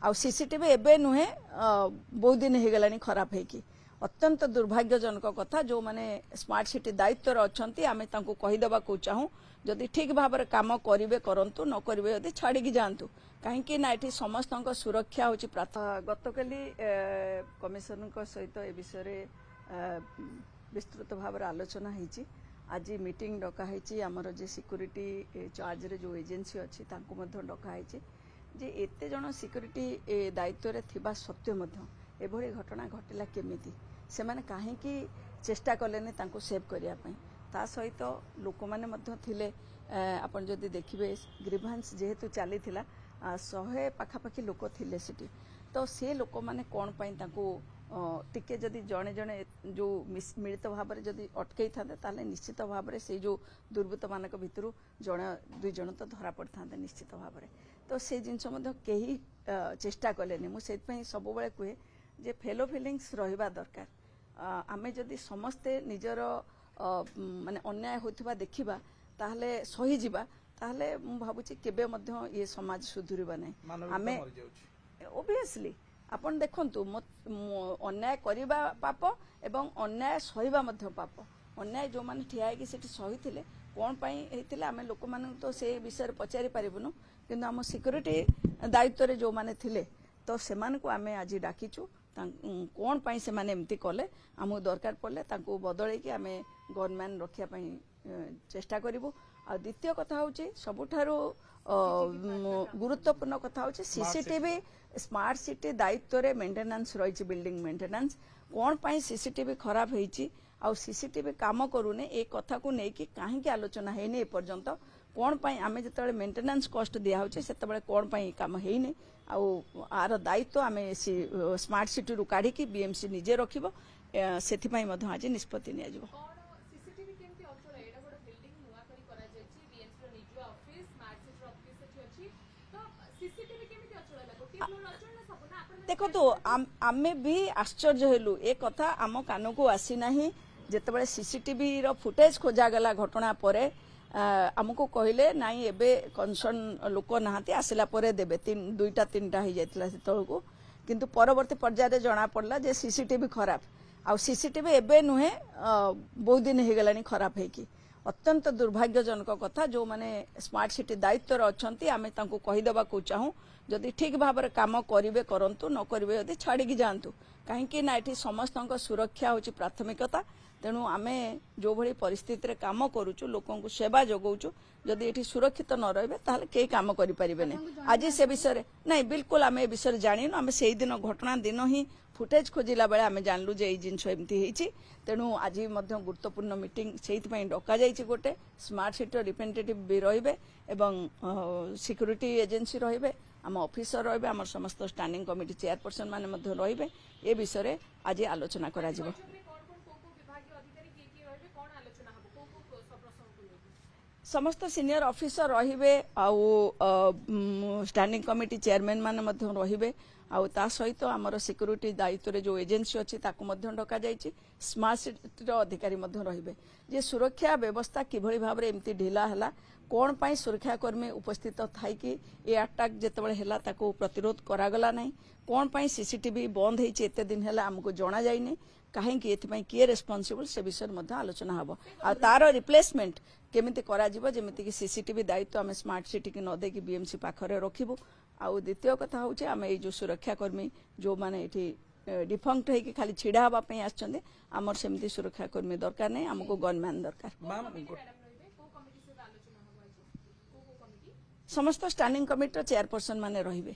आ CCTV एबे नुहे बहुत दिन हो गलानी खराब है अत्यंत दुर्भाग्यजनक कथा जो माने स्मार्ट सिटी दायित्व अच्छी आम कहीदेवा को चाहूँ जदि ठीक भाव में कम करेंगे करंतु न करेंगे यदि छाड़ी जातु कहीं ना ये समस्त सुरक्षा हूँ गतकाली कमिशनर सहित ए विषय विस्तृत भाव में आलोचना होती आज मीटिंग डकाई आमर जे सिक्यूरीटी चार्ज रे जो एजेंसी अच्छी डकाई जे एते जन सिक्यूरीटी दायित्व रे थिबा सत्य एभली घटना घटिला केमिति से माने कहीं चेष्टा कलेनी तांको सेव करने ता सहित लोक मैंने थिले आपन जदि देखिए ग्रीभांस जेहेतु चली 100 पाखापाखि लोक थिले सिटी तो से लोक मैंने कौन टिके जदि जड़े जड़े जो मिलित भाव में जदि अटकई था निश्चित भाव में से जो दुर्बृत्त मान भितर जड़े दुई जन तो धरा पड़ था निश्चित भाव में तो से जिनस कहीं चेष्टा कलेनी मुझे सब कहे जे फेलो फिलिंग्स रहिबा दरकार आमे जदि समस्ते निजर माने अन्याय होथिबा देखिबा ताहले सही जिबा ताहले मु भाबुची केबे मध्य ये समाज सुधुरिबा नै आमे ओबियसली आपण देखंतु अन्याय करिबा पाप एवं अन्याय सहिबा मध्य पाप अन्याय जो माने ठिया कि सेठी सही थिले कोन पई हेतिले आमे लोक मान तो से विषय पचारि पारिबुनु किंतु हम सिक्यूरीटी दायित्व रे जो माने थिले तो सेमान को आमे आज डाकिचु कौन पाई से माने एमती कले आमको दरकार पड़े बदल कि आमे गनमैन रखिया चेष्टा करूँ आ द्वितीय कथा हूँ सबुठारु गुरुत्वपूर्ण कथा हूँ सीसीटीवी स्मार्ट सिटी दायित्व रे मेंटेनेंस रही बिल्डिंग मेंटेनेंस कौन पाई सीसीटीवी खराब होईची आ सीसीटीवी काम करूने ए कथा को लेकिन कहीं आलोचना है पर्यंत कौन पाई आमे जतबे मेंटेनेंस कॉस्ट दिया होचे सेतबे कौन पाई काम हेइने आर दायित्व आमे स्मार्ट सिटी रु काढ़ी की बीएमसी निजे रखिबो सेथि पई मध आज निष्पत्ति निया जिवो सीसीटीवी केमती अचल एडा बड बिल्डिंग नुवा करी करा जायछि बीएमसी रो निज ऑफिस स्मार्ट सिटी रो ऑफिस अछि अछि तो सीसीटीवी केमती अचल लागो टी फ्लोर अचल ना सब ना आपण देखो तो आमे भी आश्चर्य हेलु ए कथा आम कान को आसी नाही जेतबे सीसीटीवी रो फुटेज खोजा गला घटना परे आमको कहले नाई एबे कनसर्न लोक नहाती आसला परे देबे 2-3टा हो जाइतिला सेतळको किंतु परवर्ती पर्याय जना पड़ला जे सीसीटीवी खराब आ सीसीटीवी एबे नुहे बहुत दिन हो गलानी खराब है कि अत्यंत दुर्भाग्यजनक कथा जो माने स्मार्ट सिटी दायित्व अच्छी आम कहीदेवा को चाहूँ जदि ठीक भाव में कम करेंगे करंतु न करेंगे यदि छाड़ी जातु कहीं ना ये समस्त सुरक्षा हूँ प्राथमिकता तेणु आमे जो भली परिस्थिति रे काम करूचु लोकों को सेवा जोगाउचु जदि एठी सुरक्षित न रहिबे ताहले के काम करि परिबे नै आज से विषय नहीं बिल्कुल आमे ए विषय जानिनु आमे सेही दिन घटना दिन ही फुटेज खोजिला बेले आमे जानलु जे ए जिंस एमती हेछि तेणु आज मध्य गुरुत्वपूर्ण मीटिंग सेहित पई डका जाइछि गोटे स्मार्ट सिटी रिप्रेजेंटेटिव भी रहिबे एवं सिक्यूरीटी एजेंसी रहिबे आम ऑफिसर रहिबे आम समस्त स्टैंडिंग कमिटी चेयरपर्सन माने मध्य रहिबे ए विषय आज आलोचना करा जिवो समस्त सीनियर ऑफिसर रहिबे स्टैंडिंग कमिटी चेयरमैन माने मध्य रहिबे ता सहित आमर सिक्यूरीटी दायित्व रे जो एजेंसी अच्छी ताकू मध्य डका जाइछि स्मार्ट सिटी अधिकारी मध्य रहिबे जे सुरक्षा व्यवस्था किभली भाव रे एमती ढिला हला कौन पाई सुरक्षाकर्मी उपस्थित थाई कि ए अटैक जेतबे हला ताको प्रतिरोध करागला नहीं कौन पाई सीसीटीवी बंद होइछि एते दिन हला हमको जणा जाइने कहीं किए रेस्पॉन्सिबल से विषय में आलोचना हम आ तार रिप्लेसमेंट केमिति करा जिवो जेमिति कि सीसीटीवी दायित्व आम स्मार्ट सिटी की न देकी बीएमसी पाखरे रखिबु आ द्वितीय कथा हूँ आम ये सुरक्षाकर्मी जो माने एठी डिफंक्ट है कि खाली छिड़ा हवा पे आछछन्ते हमर सेमिति सुरक्षाकर्मी दरकार नहीं हमको गनमैन दरकार समस्त स्टैंडिंग कमिटी चेयरपर्सन माने रहिबे।